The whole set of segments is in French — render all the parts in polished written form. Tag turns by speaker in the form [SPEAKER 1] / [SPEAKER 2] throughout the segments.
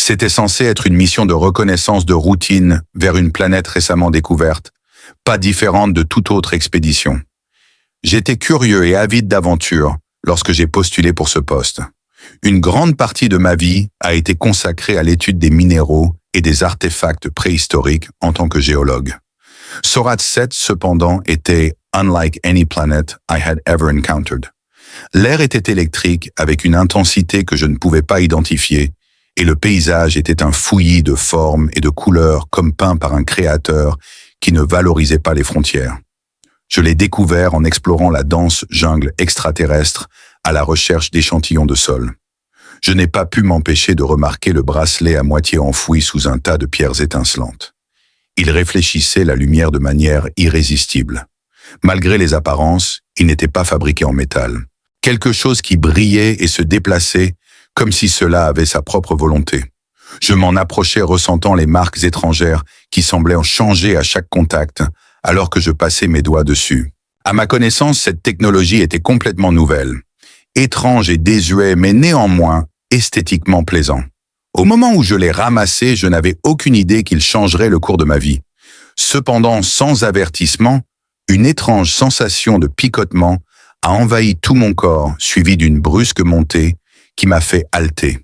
[SPEAKER 1] C'était censé être une mission de reconnaissance de routine vers une planète récemment découverte, pas différente de toute autre expédition. J'étais curieux et avide d'aventure lorsque j'ai postulé pour ce poste. Une grande partie de ma vie a été consacrée à l'étude des minéraux et des artefacts préhistoriques en tant que géologue. Sorath 7, cependant, était unlike any planet I had ever encountered. L'air était électrique avec une intensité que je ne pouvais pas identifier, et le paysage était un fouillis de formes et de couleurs comme peint par un créateur qui ne valorisait pas les frontières. Je l'ai découvert en explorant la dense jungle extraterrestre à la recherche d'échantillons de sol. Je n'ai pas pu m'empêcher de remarquer le bracelet à moitié enfoui sous un tas de pierres étincelantes. Il réfléchissait la lumière de manière irrésistible. Malgré les apparences, il n'était pas fabriqué en métal. Quelque chose qui brillait et se déplaçait comme si cela avait sa propre volonté. Je m'en approchais ressentant les marques étrangères qui semblaient en changer à chaque contact alors que je passais mes doigts dessus. À ma connaissance, cette technologie était complètement nouvelle. Étrange et désuet, mais néanmoins esthétiquement plaisant. Au moment où je l'ai ramassé, je n'avais aucune idée qu'il changerait le cours de ma vie. Cependant, sans avertissement, une étrange sensation de picotement a envahi tout mon corps, suivi d'une brusque montée qui m'a fait halter.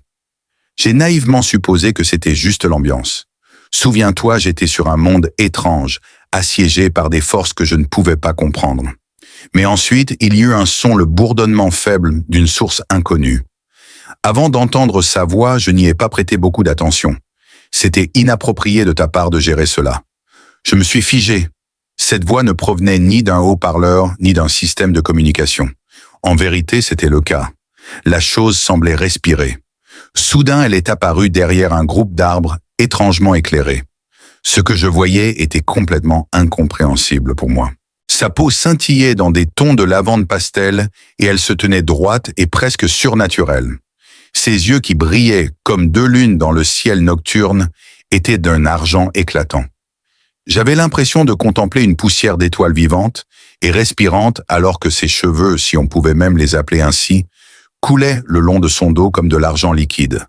[SPEAKER 1] J'ai naïvement supposé que c'était juste l'ambiance. Souviens-toi, j'étais sur un monde étrange, assiégé par des forces que je ne pouvais pas comprendre. Mais ensuite, il y eut un son, le bourdonnement faible d'une source inconnue. Avant d'entendre sa voix, je n'y ai pas prêté beaucoup d'attention. C'était inapproprié de ta part de gérer cela. Je me suis figé. Cette voix ne provenait ni d'un haut-parleur, ni d'un système de communication. En vérité, c'était le cas. La chose semblait respirer. Soudain, elle est apparue derrière un groupe d'arbres étrangement éclairés. Ce que je voyais était complètement incompréhensible pour moi. Sa peau scintillait dans des tons de lavande pastel et elle se tenait droite et presque surnaturelle. Ses yeux qui brillaient comme deux lunes dans le ciel nocturne étaient d'un argent éclatant. J'avais l'impression de contempler une poussière d'étoiles vivantes et respirantes alors que ses cheveux, si on pouvait même les appeler ainsi, coulaient le long de son dos comme de l'argent liquide.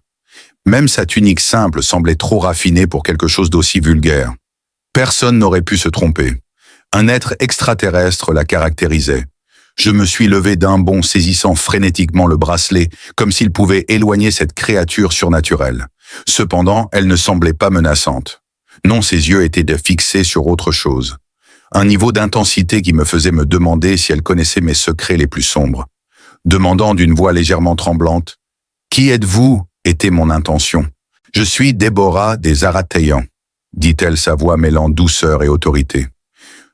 [SPEAKER 1] Même sa tunique simple semblait trop raffinée pour quelque chose d'aussi vulgaire. Personne n'aurait pu se tromper. Un être extraterrestre la caractérisait. Je me suis levé d'un bond, saisissant frénétiquement le bracelet, comme s'il pouvait éloigner cette créature surnaturelle. Cependant, elle ne semblait pas menaçante. Non, ses yeux étaient fixés sur autre chose. Un niveau d'intensité qui me faisait me demander si elle connaissait mes secrets les plus sombres. Demandant d'une voix légèrement tremblante, « Qui êtes-vous » était mon intention. « Je suis Déborah des Aratayans », dit-elle, sa voix mêlant douceur et autorité.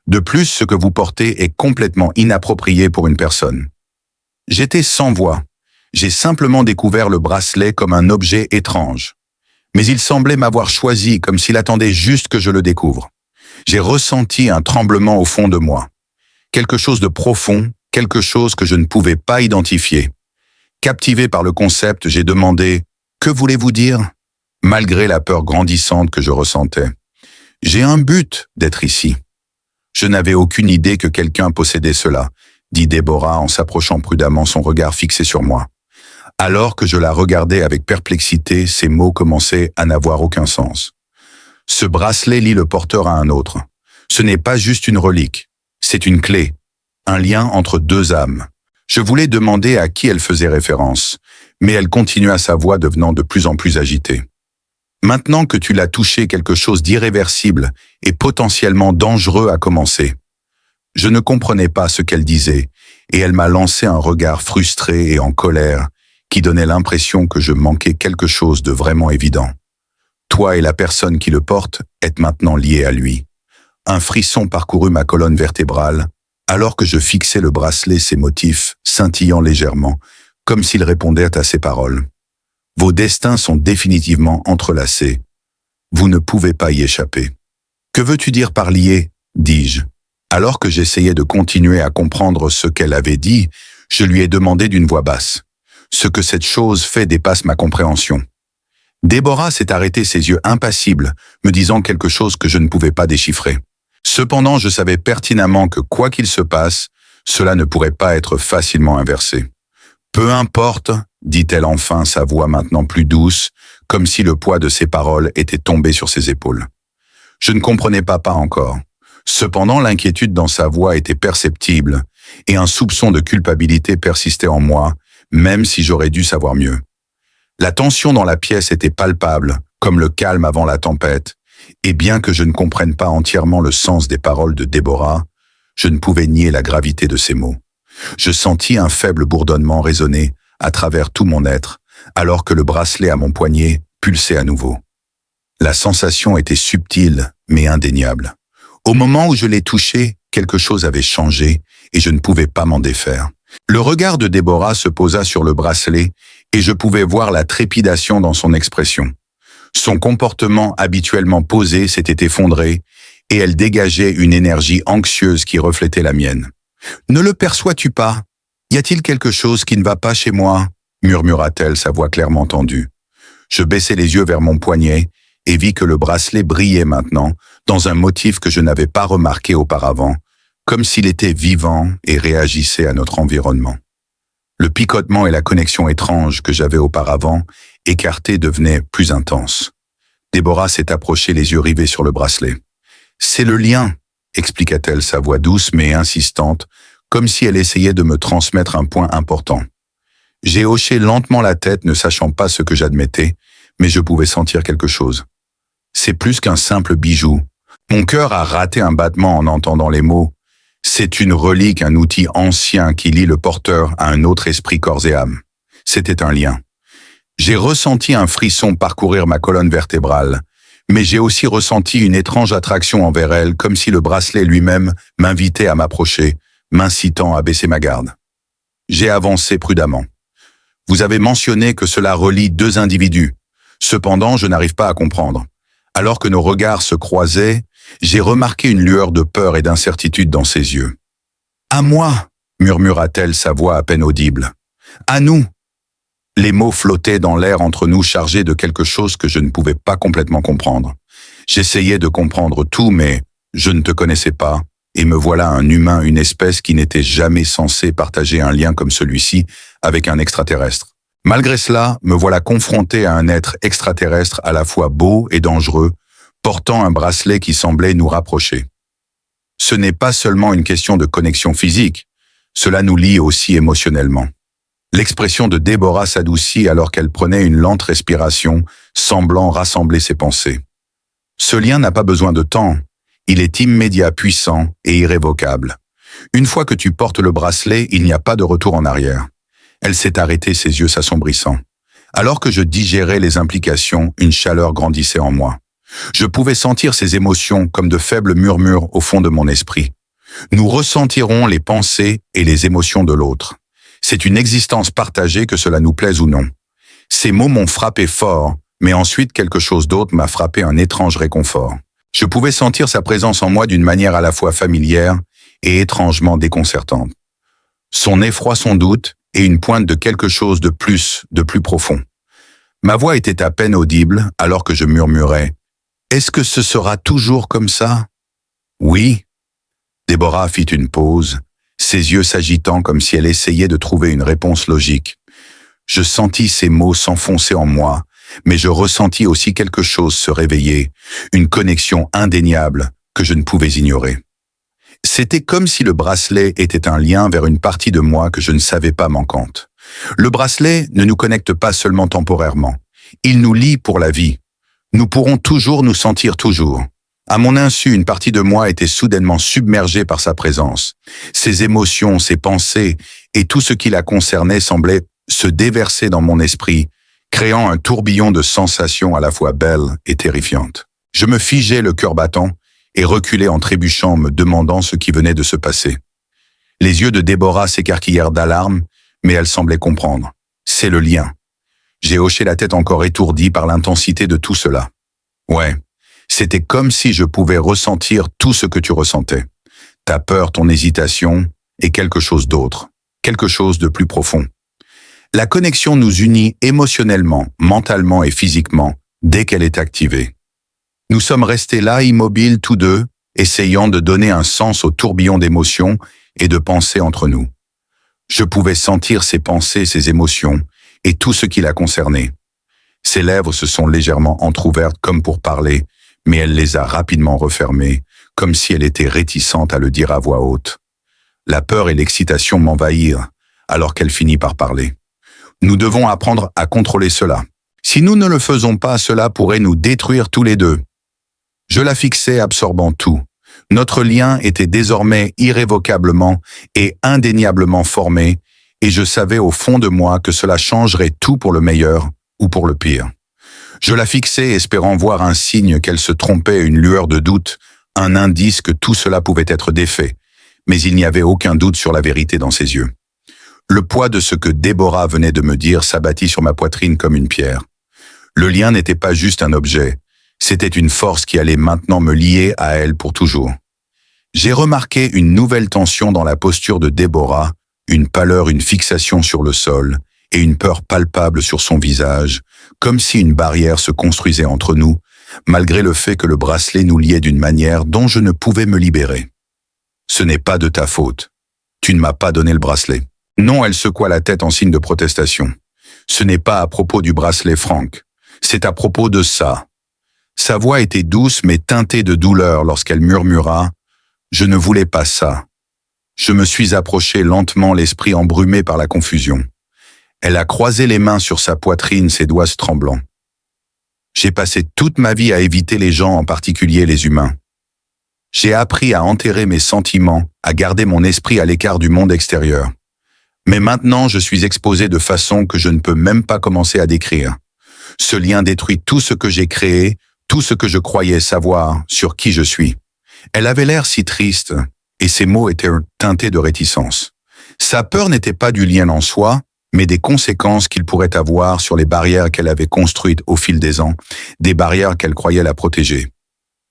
[SPEAKER 1] De plus, ce que vous portez est complètement inapproprié pour une personne. J'étais sans voix. J'ai simplement découvert le bracelet comme un objet étrange. Mais il semblait m'avoir choisi comme s'il attendait juste que je le découvre. J'ai ressenti un tremblement au fond de moi. Quelque chose de profond, quelque chose que je ne pouvais pas identifier. Captivé par le concept, j'ai demandé « Que voulez-vous dire ?» malgré la peur grandissante que je ressentais. « J'ai un but d'être ici. » Je n'avais aucune idée que quelqu'un possédait cela, dit Déborah en s'approchant prudemment, son regard fixé sur moi. Alors que je la regardais avec perplexité, ses mots commençaient à n'avoir aucun sens. Ce bracelet lie le porteur à un autre. Ce n'est pas juste une relique, c'est une clé, un lien entre deux âmes. Je voulais demander à qui elle faisait référence, mais elle continua, sa voix devenant de plus en plus agitée. Maintenant que tu l'as touché, quelque chose d'irréversible et potentiellement dangereux a commencé. Je ne comprenais pas ce qu'elle disait, et elle m'a lancé un regard frustré et en colère qui donnait l'impression que je manquais quelque chose de vraiment évident. Toi et la personne qui le porte êtes maintenant liés à lui. Un frisson parcourut ma colonne vertébrale, alors que je fixais le bracelet, ses motifs scintillant légèrement, comme s'il répondait à ses paroles. Vos destins sont définitivement entrelacés. Vous ne pouvez pas y échapper. Que veux-tu dire par lié, dis-je. Alors que j'essayais de continuer à comprendre ce qu'elle avait dit, je lui ai demandé d'une voix basse. Ce que cette chose fait dépasse ma compréhension. Déborah s'est arrêtée, ses yeux impassibles, me disant quelque chose que je ne pouvais pas déchiffrer. Cependant, je savais pertinemment que quoi qu'il se passe, cela ne pourrait pas être facilement inversé. Peu importe, dit-elle enfin, sa voix maintenant plus douce, comme si le poids de ses paroles était tombé sur ses épaules. Je ne comprenais pas encore. Cependant, l'inquiétude dans sa voix était perceptible et un soupçon de culpabilité persistait en moi, même si j'aurais dû savoir mieux. La tension dans la pièce était palpable, comme le calme avant la tempête, et bien que je ne comprenne pas entièrement le sens des paroles de Déborah, je ne pouvais nier la gravité de ses mots. Je sentis un faible bourdonnement résonner à travers tout mon être, alors que le bracelet à mon poignet pulsait à nouveau. La sensation était subtile, mais indéniable. Au moment où je l'ai touché, quelque chose avait changé et je ne pouvais pas m'en défaire. Le regard de Déborah se posa sur le bracelet et je pouvais voir la trépidation dans son expression. Son comportement habituellement posé s'était effondré et elle dégageait une énergie anxieuse qui reflétait la mienne. « Ne le perçois-tu pas? Y a-t-il quelque chose qui ne va pas chez moi ?» murmura-t-elle, sa voix clairement tendue. Je baissai les yeux vers mon poignet et vis que le bracelet brillait maintenant dans un motif que je n'avais pas remarqué auparavant, comme s'il était vivant et réagissait à notre environnement. Le picotement et la connexion étrange que j'avais auparavant écartés devenaient plus intenses. Déborah s'est approchée, les yeux rivés sur le bracelet. « C'est le lien », expliqua-t-elle, sa voix douce mais insistante, comme si elle essayait de me transmettre un point important. J'ai hoché lentement la tête, ne sachant pas ce que j'admettais, mais je pouvais sentir quelque chose. C'est plus qu'un simple bijou. Mon cœur a raté un battement en entendant les mots. C'est une relique, un outil ancien qui lie le porteur à un autre esprit corps et âme. C'était un lien. J'ai ressenti un frisson parcourir ma colonne vertébrale, mais j'ai aussi ressenti une étrange attraction envers elle, comme si le bracelet lui-même m'invitait à m'approcher, m'incitant à baisser ma garde. J'ai avancé prudemment. Vous avez mentionné que cela relie deux individus. Cependant, je n'arrive pas à comprendre. Alors que nos regards se croisaient, j'ai remarqué une lueur de peur et d'incertitude dans ses yeux. « À moi !» murmura-t-elle, sa voix à peine audible. « À nous !» Les mots flottaient dans l'air entre nous, chargés de quelque chose que je ne pouvais pas complètement comprendre. J'essayais de comprendre tout, mais je ne te connaissais pas, et me voilà un humain, une espèce qui n'était jamais censée partager un lien comme celui-ci avec un extraterrestre. Malgré cela, me voilà confronté à un être extraterrestre à la fois beau et dangereux, portant un bracelet qui semblait nous rapprocher. Ce n'est pas seulement une question de connexion physique, cela nous lie aussi émotionnellement. L'expression de Déborah s'adoucit alors qu'elle prenait une lente respiration, semblant rassembler ses pensées. Ce lien n'a pas besoin de temps, il est immédiat, puissant et irrévocable. Une fois que tu portes le bracelet, il n'y a pas de retour en arrière. Elle s'est arrêtée, ses yeux s'assombrissant. Alors que je digérais les implications, une chaleur grandissait en moi. Je pouvais sentir ces émotions comme de faibles murmures au fond de mon esprit. Nous ressentirons les pensées et les émotions de l'autre. C'est une existence partagée, que cela nous plaise ou non. Ces mots m'ont frappé fort, mais ensuite quelque chose d'autre m'a frappé, un étrange réconfort. Je pouvais sentir sa présence en moi d'une manière à la fois familière et étrangement déconcertante. Son effroi, son doute et une pointe de quelque chose de plus profond. Ma voix était à peine audible alors que je murmurais « Est-ce que ce sera toujours comme ça ?»« Oui. » Déborah fit une pause, ses yeux s'agitant comme si elle essayait de trouver une réponse logique. Je sentis ces mots s'enfoncer en moi, mais je ressentis aussi quelque chose se réveiller, une connexion indéniable que je ne pouvais ignorer. C'était comme si le bracelet était un lien vers une partie de moi que je ne savais pas manquante. Le bracelet ne nous connecte pas seulement temporairement, il nous lie pour la vie. Nous pourrons toujours nous sentir toujours. À mon insu, une partie de moi était soudainement submergée par sa présence. Ses émotions, ses pensées et tout ce qui la concernait semblait se déverser dans mon esprit, créant un tourbillon de sensations à la fois belles et terrifiantes. Je me figeais, le cœur battant, et reculais en trébuchant, me demandant ce qui venait de se passer. Les yeux de Déborah s'écarquillèrent d'alarme, mais elle semblait comprendre. C'est le lien. J'ai hoché la tête, encore étourdi par l'intensité de tout cela. Ouais, c'était comme si je pouvais ressentir tout ce que tu ressentais. Ta peur, ton hésitation et quelque chose d'autre, quelque chose de plus profond. La connexion nous unit émotionnellement, mentalement et physiquement dès qu'elle est activée. Nous sommes restés là, immobiles tous deux, essayant de donner un sens au tourbillon d'émotions et de pensées entre nous. Je pouvais sentir ses pensées, ses émotions et tout ce qui la concernait. Ses lèvres se sont légèrement entr'ouvertes comme pour parler, mais elle les a rapidement refermées, comme si elle était réticente à le dire à voix haute. La peur et l'excitation m'envahirent, alors qu'elle finit par parler. Nous devons apprendre à contrôler cela. Si nous ne le faisons pas, cela pourrait nous détruire tous les deux. Je la fixais, absorbant tout. Notre lien était désormais irrévocablement et indéniablement formé, et je savais au fond de moi que cela changerait tout pour le meilleur ou pour le pire. Je la fixais, espérant voir un signe qu'elle se trompait, une lueur de doute, un indice que tout cela pouvait être défait, mais il n'y avait aucun doute sur la vérité dans ses yeux. Le poids de ce que Déborah venait de me dire s'abattit sur ma poitrine comme une pierre. Le lien n'était pas juste un objet, c'était une force qui allait maintenant me lier à elle pour toujours. J'ai remarqué une nouvelle tension dans la posture de Déborah, une pâleur, une fixation sur le sol, et une peur palpable sur son visage, comme si une barrière se construisait entre nous, malgré le fait que le bracelet nous liait d'une manière dont je ne pouvais me libérer. Ce n'est pas de ta faute. Tu ne m'as pas donné le bracelet. Non, elle secoua la tête en signe de protestation. Ce n'est pas à propos du bracelet, Frank. C'est à propos de ça. Sa voix était douce mais teintée de douleur lorsqu'elle murmura « Je ne voulais pas ça ». Je me suis approché lentement, l'esprit embrumé par la confusion. Elle a croisé les mains sur sa poitrine, ses doigts tremblants. J'ai passé toute ma vie à éviter les gens, en particulier les humains. J'ai appris à enterrer mes sentiments, à garder mon esprit à l'écart du monde extérieur. Mais maintenant, je suis exposé de façon que je ne peux même pas commencer à décrire. Ce lien détruit tout ce que j'ai créé, tout ce que je croyais savoir sur qui je suis. Elle avait l'air si triste, et ses mots étaient teintés de réticence. Sa peur n'était pas du lien en soi, mais des conséquences qu'il pourrait avoir sur les barrières qu'elle avait construites au fil des ans, des barrières qu'elle croyait la protéger.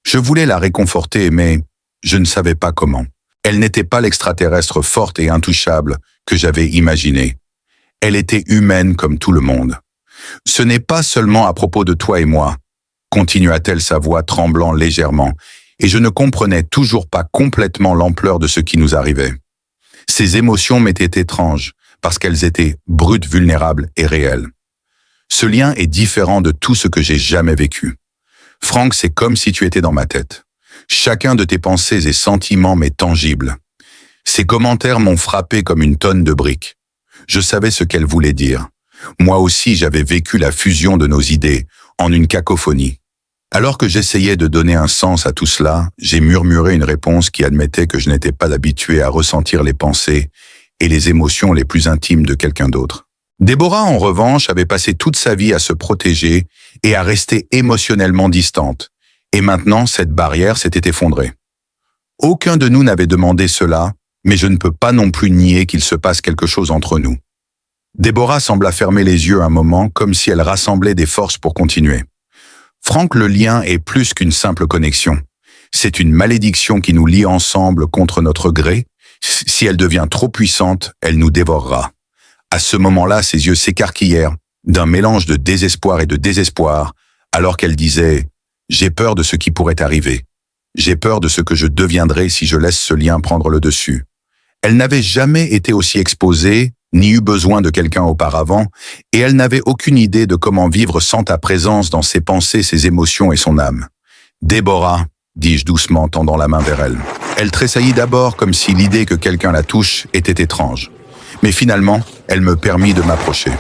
[SPEAKER 1] Je voulais la réconforter, mais je ne savais pas comment. Elle n'était pas l'extraterrestre forte et intouchable que j'avais imaginé. Elle était humaine comme tout le monde. Ce n'est pas seulement à propos de toi et moi, continua-t-elle, sa voix tremblant légèrement, et je ne comprenais toujours pas complètement l'ampleur de ce qui nous arrivait. Ces émotions m'étaient étranges, parce qu'elles étaient brutes, vulnérables et réelles. Ce lien est différent de tout ce que j'ai jamais vécu. Frank, c'est comme si tu étais dans ma tête. Chacun de tes pensées et sentiments m'est tangible. Ces commentaires m'ont frappé comme une tonne de briques. Je savais ce qu'elles voulaient dire. Moi aussi, j'avais vécu la fusion de nos idées, en une cacophonie. Alors que j'essayais de donner un sens à tout cela, j'ai murmuré une réponse qui admettait que je n'étais pas habitué à ressentir les pensées et les émotions les plus intimes de quelqu'un d'autre. Déborah, en revanche, avait passé toute sa vie à se protéger et à rester émotionnellement distante. Et maintenant, cette barrière s'était effondrée. Aucun de nous n'avait demandé cela, mais je ne peux pas non plus nier qu'il se passe quelque chose entre nous. Déborah sembla fermer les yeux un moment, comme si elle rassemblait des forces pour continuer. Frank, le lien est plus qu'une simple connexion. C'est une malédiction qui nous lie ensemble contre notre gré. Si elle devient trop puissante, elle nous dévorera. À ce moment-là, ses yeux s'écarquillèrent d'un mélange de désespoir et de désespoir, alors qu'elle disait « J'ai peur de ce qui pourrait arriver. J'ai peur de ce que je deviendrai si je laisse ce lien prendre le dessus. » Elle n'avait jamais été aussi exposée, ni eu besoin de quelqu'un auparavant, et elle n'avait aucune idée de comment vivre sans ta présence dans ses pensées, ses émotions et son âme. « Déborah », dis-je doucement, tendant la main vers elle. Elle tressaillit d'abord comme si l'idée que quelqu'un la touche était étrange. Mais finalement, elle me permit de m'approcher.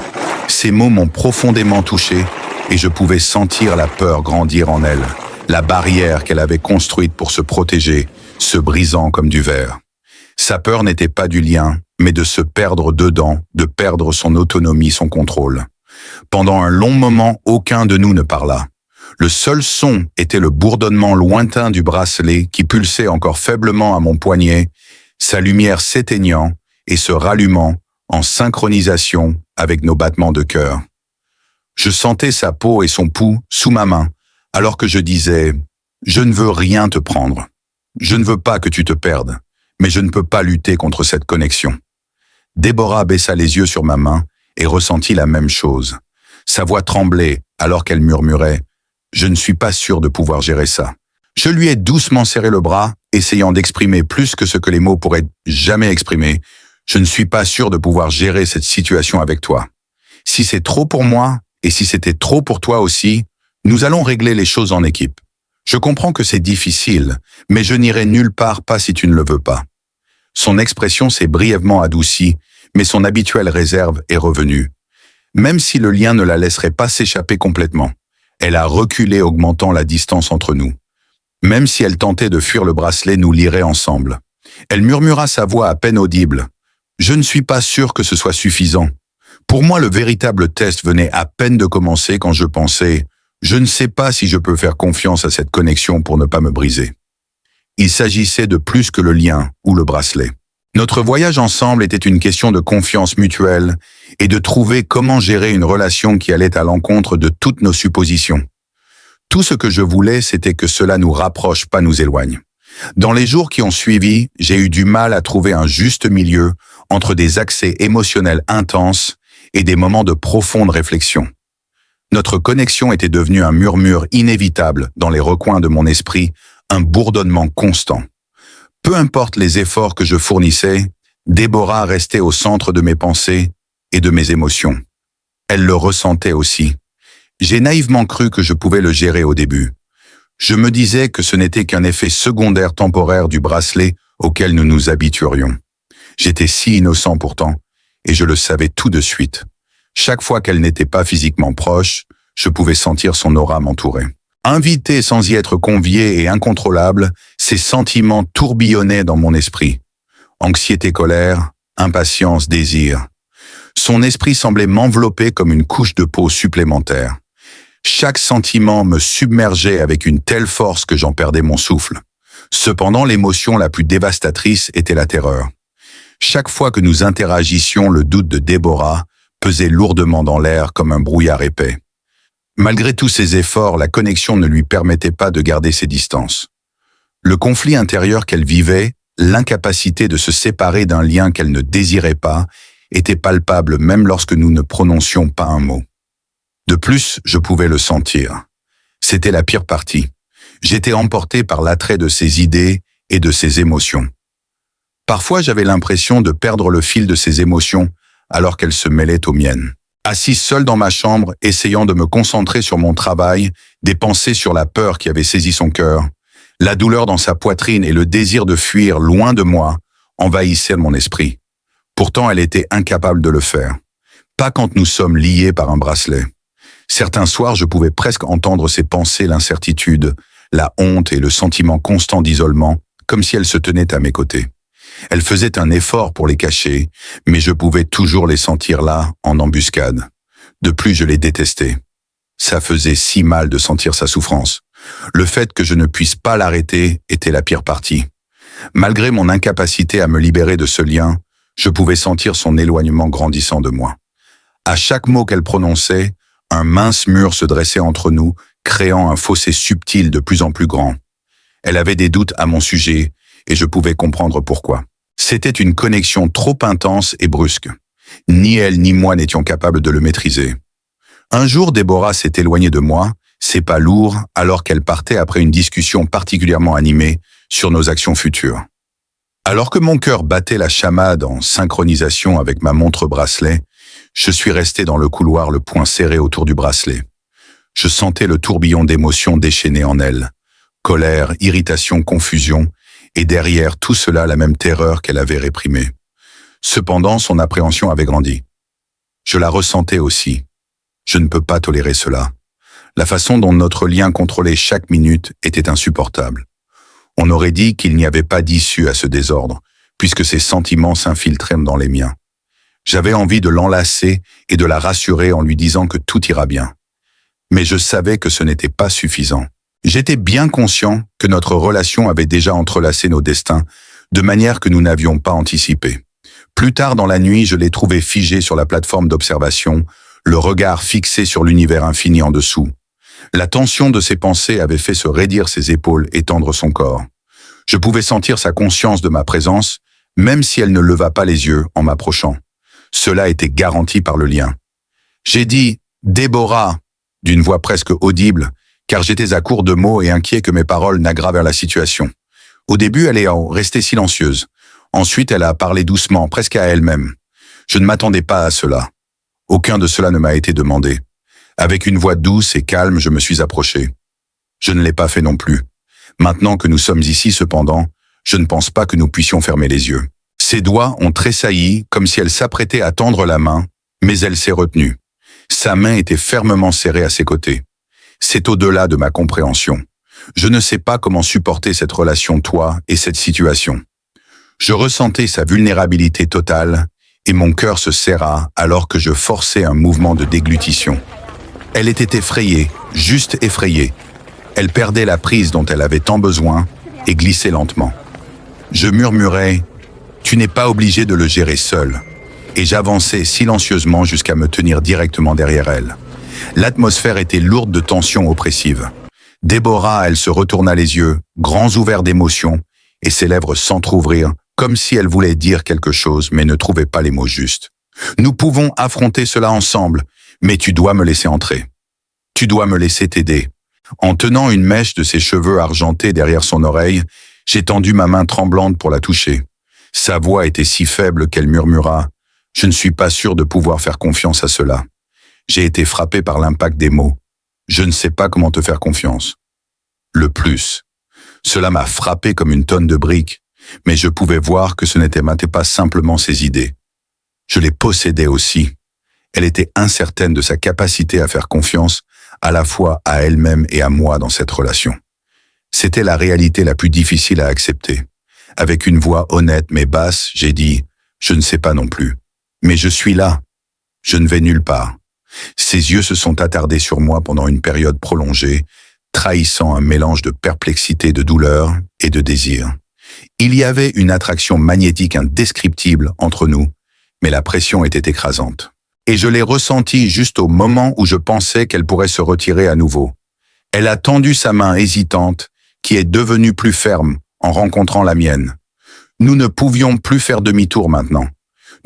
[SPEAKER 1] Ces mots m'ont profondément touché et je pouvais sentir la peur grandir en elle, la barrière qu'elle avait construite pour se protéger, se brisant comme du verre. Sa peur n'était pas du lien, mais de se perdre dedans, de perdre son autonomie, son contrôle. Pendant un long moment, aucun de nous ne parla. Le seul son était le bourdonnement lointain du bracelet qui pulsait encore faiblement à mon poignet, sa lumière s'éteignant et se rallumant en synchronisation avec nos battements de cœur. Je sentais sa peau et son pouls sous ma main, alors que je disais « Je ne veux rien te prendre. Je ne veux pas que tu te perdes, mais je ne peux pas lutter contre cette connexion. » Déborah baissa les yeux sur ma main et ressentit la même chose. Sa voix tremblait alors qu'elle murmurait « Je ne suis pas sûr de pouvoir gérer ça. » Je lui ai doucement serré le bras, essayant d'exprimer plus que ce que les mots pourraient jamais exprimer. « Je ne suis pas sûr de pouvoir gérer cette situation avec toi. Si c'est trop pour moi, Et si c'était trop pour toi aussi, nous allons régler les choses en équipe. Je comprends que c'est difficile, mais je n'irai nulle part pas si tu ne le veux pas. Son expression s'est brièvement adoucie, mais son habituelle réserve est revenue. Même si le lien ne la laisserait pas s'échapper complètement, elle a reculé, augmentant la distance entre nous. Même si elle tentait de fuir le bracelet, nous l'irait ensemble. Elle murmura sa voix à peine audible. Je ne suis pas sûr que ce soit suffisant. Pour moi, le véritable test venait à peine de commencer quand je pensais « Je ne sais pas si je peux faire confiance à cette connexion pour ne pas me briser ». Il s'agissait de plus que le lien ou le bracelet. Notre voyage ensemble était une question de confiance mutuelle et de trouver comment gérer une relation qui allait à l'encontre de toutes nos suppositions. Tout ce que je voulais, c'était que cela nous rapproche, pas nous éloigne. Dans les jours qui ont suivi, j'ai eu du mal à trouver un juste milieu entre des accès émotionnels intenses et des moments de profonde réflexion. Notre connexion était devenue un murmure inévitable dans les recoins de mon esprit, un bourdonnement constant. Peu importe les efforts que je fournissais, Déborah restait au centre de mes pensées et de mes émotions. Elle le ressentait aussi. J'ai naïvement cru que je pouvais le gérer au début. Je me disais que ce n'était qu'un effet secondaire temporaire du bracelet auquel nous nous habituerions. J'étais si innocent pourtant, et je le savais tout de suite. Chaque fois qu'elle n'était pas physiquement proche, je pouvais sentir son aura m'entourer. Invité sans y être convié et incontrôlable, ces sentiments tourbillonnaient dans mon esprit. Anxiété, colère, impatience, désir. Son esprit semblait m'envelopper comme une couche de peau supplémentaire. Chaque sentiment me submergeait avec une telle force que j'en perdais mon souffle. Cependant, l'émotion la plus dévastatrice était la terreur. Chaque fois que nous interagissions, le doute de Déborah pesait lourdement dans l'air comme un brouillard épais. Malgré tous ses efforts, la connexion ne lui permettait pas de garder ses distances. Le conflit intérieur qu'elle vivait, l'incapacité de se séparer d'un lien qu'elle ne désirait pas, était palpable même lorsque nous ne prononcions pas un mot. De plus, je pouvais le sentir. C'était la pire partie. J'étais emporté par l'attrait de ses idées et de ses émotions. Parfois, j'avais l'impression de perdre le fil de ses émotions alors qu'elles se mêlaient aux miennes. Assis seul dans ma chambre, essayant de me concentrer sur mon travail, des pensées sur la peur qui avait saisi son cœur, la douleur dans sa poitrine et le désir de fuir loin de moi envahissaient mon esprit. Pourtant, elle était incapable de le faire. Pas quand nous sommes liés par un bracelet. Certains soirs, je pouvais presque entendre ses pensées, l'incertitude, la honte et le sentiment constant d'isolement, comme si elle se tenait à mes côtés. Elle faisait un effort pour les cacher, mais je pouvais toujours les sentir là, en embuscade. De plus, je les détestais. Ça faisait si mal de sentir sa souffrance. Le fait que je ne puisse pas l'arrêter était la pire partie. Malgré mon incapacité à me libérer de ce lien, je pouvais sentir son éloignement grandissant de moi. À chaque mot qu'elle prononçait, un mince mur se dressait entre nous, créant un fossé subtil de plus en plus grand. Elle avait des doutes à mon sujet, et je pouvais comprendre pourquoi. C'était une connexion trop intense et brusque. Ni elle ni moi n'étions capables de le maîtriser. Un jour, Déborah s'est éloignée de moi, ses pas lourds, alors qu'elle partait après une discussion particulièrement animée sur nos actions futures. Alors que mon cœur battait la chamade en synchronisation avec ma montre bracelet, je suis resté dans le couloir, le poing serré autour du bracelet. Je sentais le tourbillon d'émotions déchaîné en elle. Colère, irritation, confusion, et derrière tout cela la même terreur qu'elle avait réprimée. Cependant, son appréhension avait grandi. Je la ressentais aussi. Je ne peux pas tolérer cela. La façon dont notre lien contrôlait chaque minute était insupportable. On aurait dit qu'il n'y avait pas d'issue à ce désordre, puisque ses sentiments s'infiltraient dans les miens. J'avais envie de l'enlacer et de la rassurer en lui disant que tout ira bien. Mais je savais que ce n'était pas suffisant. J'étais bien conscient que notre relation avait déjà entrelacé nos destins, de manière que nous n'avions pas anticipé. Plus tard dans la nuit, je l'ai trouvé figé sur la plateforme d'observation, le regard fixé sur l'univers infini en dessous. La tension de ses pensées avait fait se raidir ses épaules et tendre son corps. Je pouvais sentir sa conscience de ma présence, même si elle ne leva pas les yeux en m'approchant. Cela était garanti par le lien. J'ai dit « Déborah » d'une voix presque audible, car j'étais à court de mots et inquiet que mes paroles n'aggravèrent la situation. Au début, elle est restée silencieuse. Ensuite, elle a parlé doucement, presque à elle-même. Je ne m'attendais pas à cela. Aucun de cela ne m'a été demandé. Avec une voix douce et calme, je me suis approché. Je ne l'ai pas fait non plus. Maintenant que nous sommes ici, cependant, je ne pense pas que nous puissions fermer les yeux. Ses doigts ont tressailli comme si elle s'apprêtait à tendre la main, mais elle s'est retenue. Sa main était fermement serrée à ses côtés. C'est au-delà de ma compréhension. Je ne sais pas comment supporter cette relation, toi, et cette situation. Je ressentais sa vulnérabilité totale et mon cœur se serra alors que je forçais un mouvement de déglutition. Elle était effrayée, juste effrayée. Elle perdait la prise dont elle avait tant besoin et glissait lentement. Je murmurais « Tu n'es pas obligé de le gérer seul » et j'avançais silencieusement jusqu'à me tenir directement derrière elle. L'atmosphère était lourde de tensions oppressives. Déborah, elle se retourna les yeux, grands ouverts d'émotion, et ses lèvres s'entr'ouvrirent, comme si elle voulait dire quelque chose, mais ne trouvait pas les mots justes. « Nous pouvons affronter cela ensemble, mais tu dois me laisser entrer. Tu dois me laisser t'aider. » En tenant une mèche de ses cheveux argentés derrière son oreille, j'ai tendu ma main tremblante pour la toucher. Sa voix était si faible qu'elle murmura « Je ne suis pas sûr de pouvoir faire confiance à cela. » J'ai été frappé par l'impact des mots. « Je ne sais pas comment te faire confiance. » Le plus. Cela m'a frappé comme une tonne de briques, mais je pouvais voir que ce n'était pas simplement ses idées. Je les possédais aussi. Elle était incertaine de sa capacité à faire confiance à la fois à elle-même et à moi dans cette relation. C'était la réalité la plus difficile à accepter. Avec une voix honnête mais basse, j'ai dit « Je ne sais pas non plus. Mais je suis là. Je ne vais nulle part. » Ses yeux se sont attardés sur moi pendant une période prolongée, trahissant un mélange de perplexité, de douleur et de désir. Il y avait une attraction magnétique indescriptible entre nous, mais la pression était écrasante. Et je l'ai ressentie juste au moment où je pensais qu'elle pourrait se retirer à nouveau. Elle a tendu sa main hésitante, qui est devenue plus ferme en rencontrant la mienne. Nous ne pouvions plus faire demi-tour maintenant.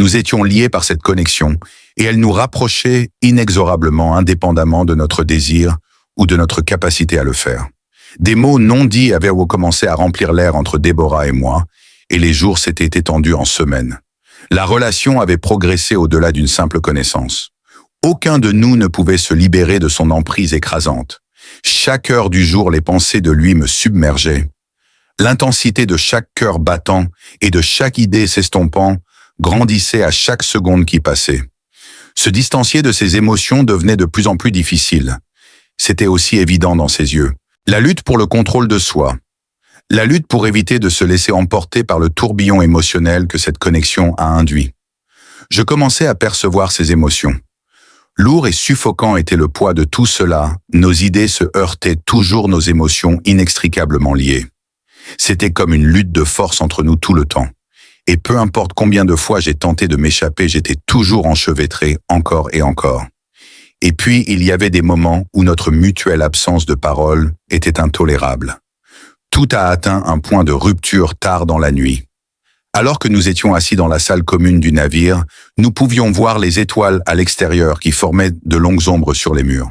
[SPEAKER 1] Nous étions liés par cette connexion, et elle nous rapprochait inexorablement, indépendamment de notre désir ou de notre capacité à le faire. Des mots non dits avaient recommencé à remplir l'air entre Déborah et moi, et les jours s'étaient étendus en semaines. La relation avait progressé au-delà d'une simple connaissance. Aucun de nous ne pouvait se libérer de son emprise écrasante. Chaque heure du jour, les pensées de lui me submergeaient. L'intensité de chaque cœur battant et de chaque idée s'estompant grandissait à chaque seconde qui passait. Se distancier de ses émotions devenait de plus en plus difficile. C'était aussi évident dans ses yeux. La lutte pour le contrôle de soi. La lutte pour éviter de se laisser emporter par le tourbillon émotionnel que cette connexion a induit. Je commençais à percevoir ses émotions. Lourd et suffocant était le poids de tout cela, nos idées se heurtaient, toujours nos émotions inextricablement liées. C'était comme une lutte de force entre nous tout le temps. Et peu importe combien de fois j'ai tenté de m'échapper, j'étais toujours enchevêtré, encore et encore. Et puis, il y avait des moments où notre mutuelle absence de parole était intolérable. Tout a atteint un point de rupture tard dans la nuit. Alors que nous étions assis dans la salle commune du navire, nous pouvions voir les étoiles à l'extérieur qui formaient de longues ombres sur les murs.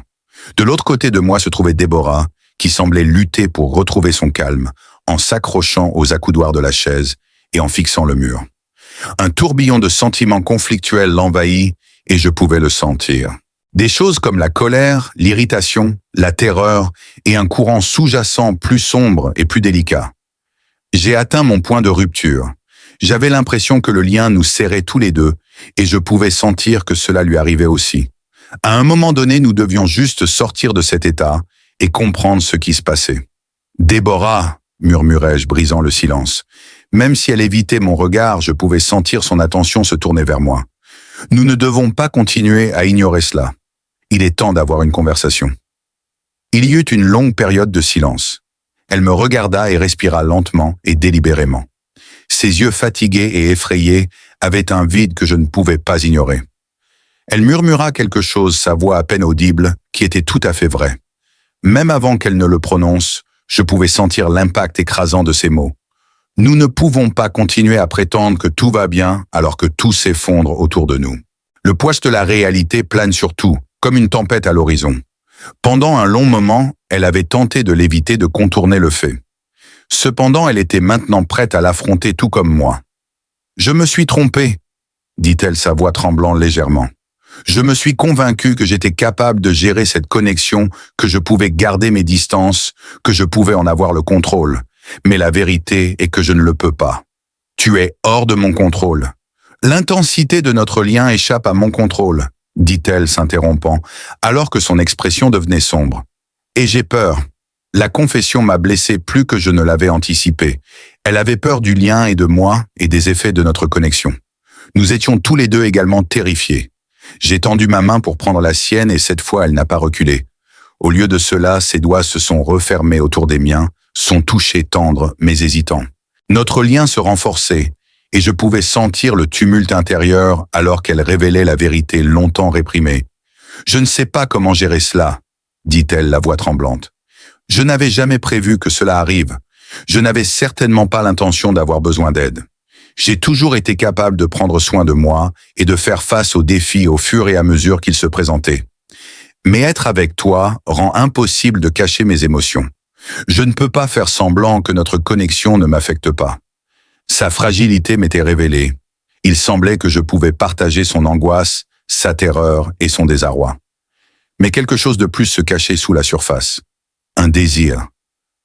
[SPEAKER 1] De l'autre côté de moi se trouvait Déborah, qui semblait lutter pour retrouver son calme, en s'accrochant aux accoudoirs de la chaise et en fixant le mur. Un tourbillon de sentiments conflictuels l'envahit et je pouvais le sentir. Des choses comme la colère, l'irritation, la terreur et un courant sous-jacent plus sombre et plus délicat. J'ai atteint mon point de rupture. J'avais l'impression que le lien nous serrait tous les deux et je pouvais sentir que cela lui arrivait aussi. À un moment donné, nous devions juste sortir de cet état et comprendre ce qui se passait. « Déborah !» murmurai-je, brisant le silence. Même si elle évitait mon regard, je pouvais sentir son attention se tourner vers moi. Nous ne devons pas continuer à ignorer cela. Il est temps d'avoir une conversation. Il y eut une longue période de silence. Elle me regarda et respira lentement et délibérément. Ses yeux fatigués et effrayés avaient un vide que je ne pouvais pas ignorer. Elle murmura quelque chose, sa voix à peine audible, qui était tout à fait vraie. Même avant qu'elle ne le prononce, je pouvais sentir l'impact écrasant de ses mots. Nous ne pouvons pas continuer à prétendre que tout va bien alors que tout s'effondre autour de nous. Le poids de la réalité plane sur tout, comme une tempête à l'horizon. Pendant un long moment, elle avait tenté de l'éviter, de contourner le fait. Cependant, elle était maintenant prête à l'affronter tout comme moi. « Je me suis trompée », dit-elle, sa voix tremblant légèrement. Je me suis convaincu que j'étais capable de gérer cette connexion, que je pouvais garder mes distances, que je pouvais en avoir le contrôle. Mais la vérité est que je ne le peux pas. Tu es hors de mon contrôle. L'intensité de notre lien échappe à mon contrôle, dit-elle s'interrompant, alors que son expression devenait sombre. Et j'ai peur. La confession m'a blessé plus que je ne l'avais anticipé. Elle avait peur du lien et de moi et des effets de notre connexion. Nous étions tous les deux également terrifiés. J'ai tendu ma main pour prendre la sienne et cette fois elle n'a pas reculé. Au lieu de cela, ses doigts se sont refermés autour des miens, son toucher tendre mais hésitant. Notre lien se renforçait et je pouvais sentir le tumulte intérieur alors qu'elle révélait la vérité longtemps réprimée. « Je ne sais pas comment gérer cela », dit-elle la voix tremblante. « Je n'avais jamais prévu que cela arrive. Je n'avais certainement pas l'intention d'avoir besoin d'aide. J'ai toujours été capable de prendre soin de moi et de faire face aux défis au fur et à mesure qu'ils se présentaient. Mais être avec toi rend impossible de cacher mes émotions. Je ne peux pas faire semblant que notre connexion ne m'affecte pas. » Sa fragilité m'était révélée. Il semblait que je pouvais partager son angoisse, sa terreur et son désarroi. Mais quelque chose de plus se cachait sous la surface. Un désir,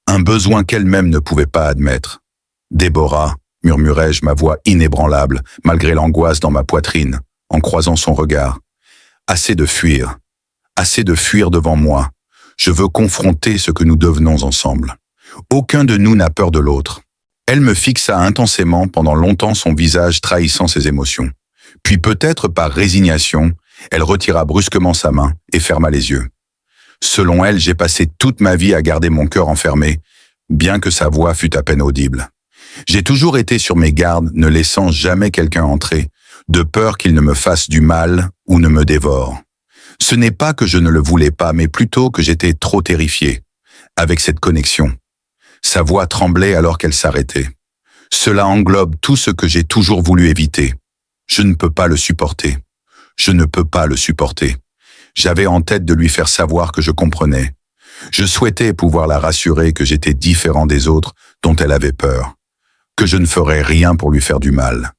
[SPEAKER 1] un besoin qu'elle-même ne pouvait pas admettre. « Déborah », murmurai-je, ma voix inébranlable, malgré l'angoisse dans ma poitrine, en croisant son regard. « Assez de fuir devant moi. Je veux confronter ce que nous devenons ensemble. Aucun de nous n'a peur de l'autre. » Elle me fixa intensément pendant longtemps, son visage trahissant ses émotions. Puis peut-être par résignation, elle retira brusquement sa main et ferma les yeux. Selon elle, j'ai passé toute ma vie à garder mon cœur enfermé, bien que sa voix fût à peine audible. J'ai toujours été sur mes gardes, ne laissant jamais quelqu'un entrer, de peur qu'il ne me fasse du mal ou ne me dévore. Ce n'est pas que je ne le voulais pas, mais plutôt que j'étais trop terrifié. Avec cette connexion. Sa voix tremblait alors qu'elle s'arrêtait. Cela englobe tout ce que j'ai toujours voulu éviter. Je ne peux pas le supporter. Je ne peux pas le supporter. J'avais en tête de lui faire savoir que je comprenais. Je souhaitais pouvoir la rassurer que j'étais différent des autres dont elle avait peur. Que je ne ferais rien pour lui faire du mal.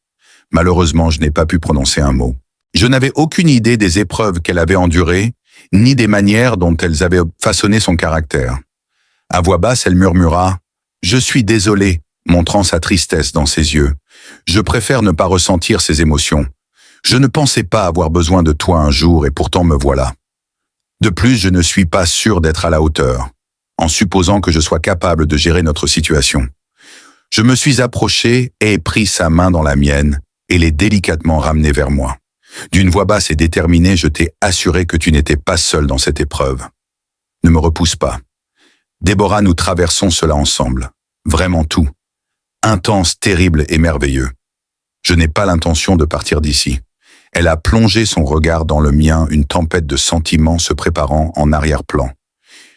[SPEAKER 1] Malheureusement, je n'ai pas pu prononcer un mot. Je n'avais aucune idée des épreuves qu'elle avait endurées, ni des manières dont elles avaient façonné son caractère. À voix basse, elle murmura « Je suis désolée », montrant sa tristesse dans ses yeux. « Je préfère ne pas ressentir ces émotions. Je ne pensais pas avoir besoin de toi un jour et pourtant me voilà. De plus, je ne suis pas sûr d'être à la hauteur, en supposant que je sois capable de gérer notre situation. » Je me suis approché et ai pris sa main dans la mienne et l'ai délicatement ramenée vers moi. D'une voix basse et déterminée, je t'ai assuré que tu n'étais pas seul dans cette épreuve. Ne me repousse pas. Déborah, nous traversons cela ensemble. Vraiment tout. Intense, terrible et merveilleux. Je n'ai pas l'intention de partir d'ici. Elle a plongé son regard dans le mien, une tempête de sentiments se préparant en arrière-plan.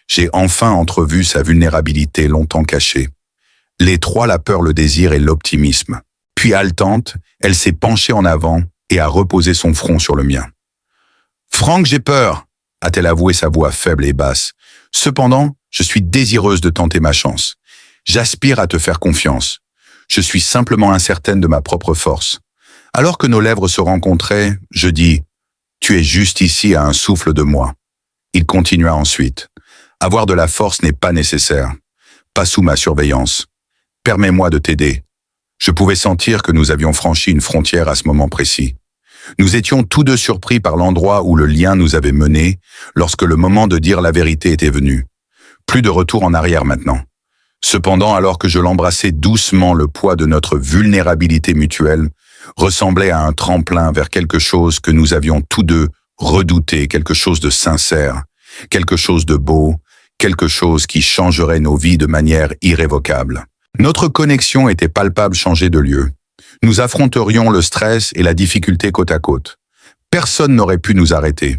[SPEAKER 1] J'ai enfin entrevu sa vulnérabilité longtemps cachée. Les trois, la peur, le désir et l'optimisme. Puis haletante, elle s'est penchée en avant et a reposé son front sur le mien. « Franck, j'ai peur !» a-t-elle avoué, sa voix faible et basse. « Cependant, je suis désireuse de tenter ma chance. J'aspire à te faire confiance. Je suis simplement incertaine de ma propre force. » Alors que nos lèvres se rencontraient, je dis « Tu es juste ici à un souffle de moi. » Il continua ensuite. « Avoir de la force n'est pas nécessaire. Pas sous ma surveillance. Permets-moi de t'aider. » Je pouvais sentir que nous avions franchi une frontière à ce moment précis. Nous étions tous deux surpris par l'endroit où le lien nous avait menés lorsque le moment de dire la vérité était venu. Plus de retour en arrière maintenant. Cependant, alors que je l'embrassais doucement, le poids de notre vulnérabilité mutuelle ressemblait à un tremplin vers quelque chose que nous avions tous deux redouté, quelque chose de sincère, quelque chose de beau, quelque chose qui changerait nos vies de manière irrévocable. Notre connexion était palpable, changée de lieu. Nous affronterions le stress et la difficulté côte à côte. Personne n'aurait pu nous arrêter.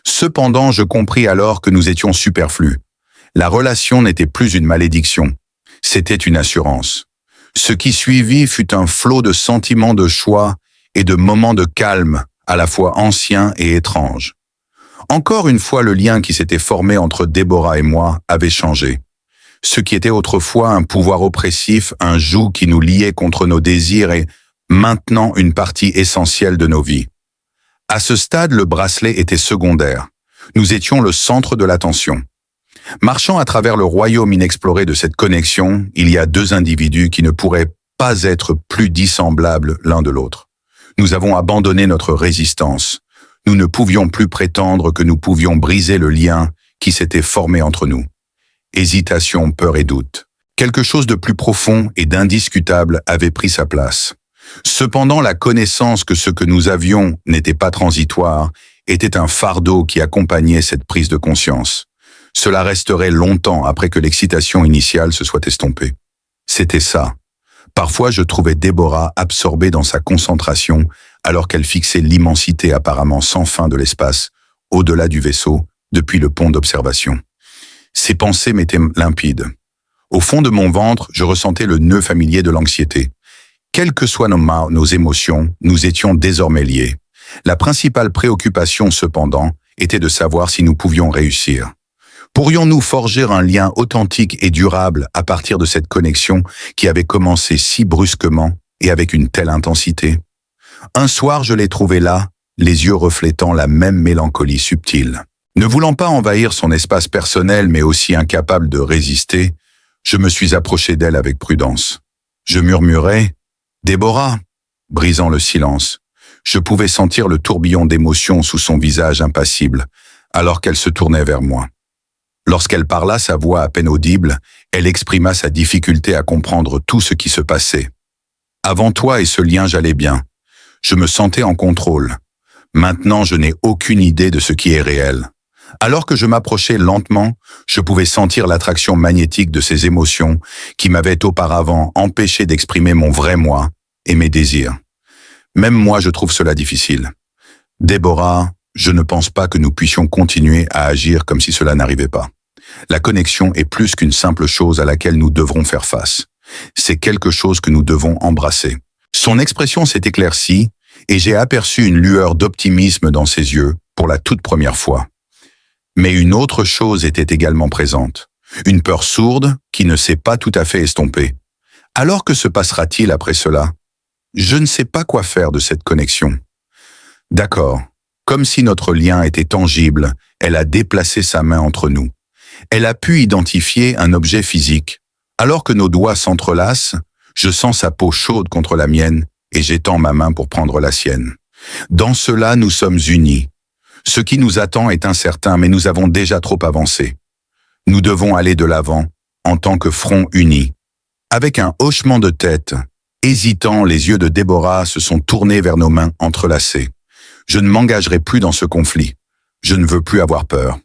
[SPEAKER 1] Cependant, je compris alors que nous étions superflus. La relation n'était plus une malédiction. C'était une assurance. Ce qui suivit fut un flot de sentiments de choix et de moments de calme, à la fois anciens et étranges. Encore une fois, le lien qui s'était formé entre Déborah et moi avait changé. Ce qui était autrefois un pouvoir oppressif, un joug qui nous liait contre nos désirs est maintenant une partie essentielle de nos vies. À ce stade, le bracelet était secondaire. Nous étions le centre de l'attention. Marchant à travers le royaume inexploré de cette connexion, il y a deux individus qui ne pourraient pas être plus dissemblables l'un de l'autre. Nous avons abandonné notre résistance. Nous ne pouvions plus prétendre que nous pouvions briser le lien qui s'était formé entre nous. Hésitation, peur et doute. Quelque chose de plus profond et d'indiscutable avait pris sa place. Cependant, la connaissance que ce que nous avions n'était pas transitoire était un fardeau qui accompagnait cette prise de conscience. Cela resterait longtemps après que l'excitation initiale se soit estompée. C'était ça. Parfois, je trouvais Déborah absorbée dans sa concentration alors qu'elle fixait l'immensité apparemment sans fin de l'espace, au-delà du vaisseau, depuis le pont d'observation. Ses pensées m'étaient limpides. Au fond de mon ventre, je ressentais le nœud familier de l'anxiété. Quelles que soient nos émotions, nous étions désormais liés. La principale préoccupation, cependant, était de savoir si nous pouvions réussir. Pourrions-nous forger un lien authentique et durable à partir de cette connexion qui avait commencé si brusquement et avec une telle intensité? Un soir, je l'ai trouvée là, les yeux reflétant la même mélancolie subtile. Ne voulant pas envahir son espace personnel, mais aussi incapable de résister, je me suis approché d'elle avec prudence. Je murmurai « Déborah !» brisant le silence. Je pouvais sentir le tourbillon d'émotions sous son visage impassible, alors qu'elle se tournait vers moi. Lorsqu'elle parla, sa voix à peine audible, elle exprima sa difficulté à comprendre tout ce qui se passait. « Avant toi et ce lien, j'allais bien. Je me sentais en contrôle. Maintenant, je n'ai aucune idée de ce qui est réel. » Alors que je m'approchais lentement, je pouvais sentir l'attraction magnétique de ces émotions qui m'avaient auparavant empêché d'exprimer mon vrai moi et mes désirs. Même moi, je trouve cela difficile. Déborah, je ne pense pas que nous puissions continuer à agir comme si cela n'arrivait pas. La connexion est plus qu'une simple chose à laquelle nous devrons faire face. C'est quelque chose que nous devons embrasser. Son expression s'est éclaircie et j'ai aperçu une lueur d'optimisme dans ses yeux pour la toute première fois. Mais une autre chose était également présente, une peur sourde qui ne s'est pas tout à fait estompée. Alors que se passera-t-il après cela? Je ne sais pas quoi faire de cette connexion. D'accord, comme si notre lien était tangible, elle a déplacé sa main entre nous. Elle a pu identifier un objet physique. Alors que nos doigts s'entrelacent, je sens sa peau chaude contre la mienne et j'étends ma main pour prendre la sienne. Dans cela, nous sommes unis. Ce qui nous attend est incertain, mais nous avons déjà trop avancé. Nous devons aller de l'avant, en tant que front uni. Avec un hochement de tête, hésitant, les yeux de Déborah se sont tournés vers nos mains entrelacées. Je ne m'engagerai plus dans ce conflit. Je ne veux plus avoir peur.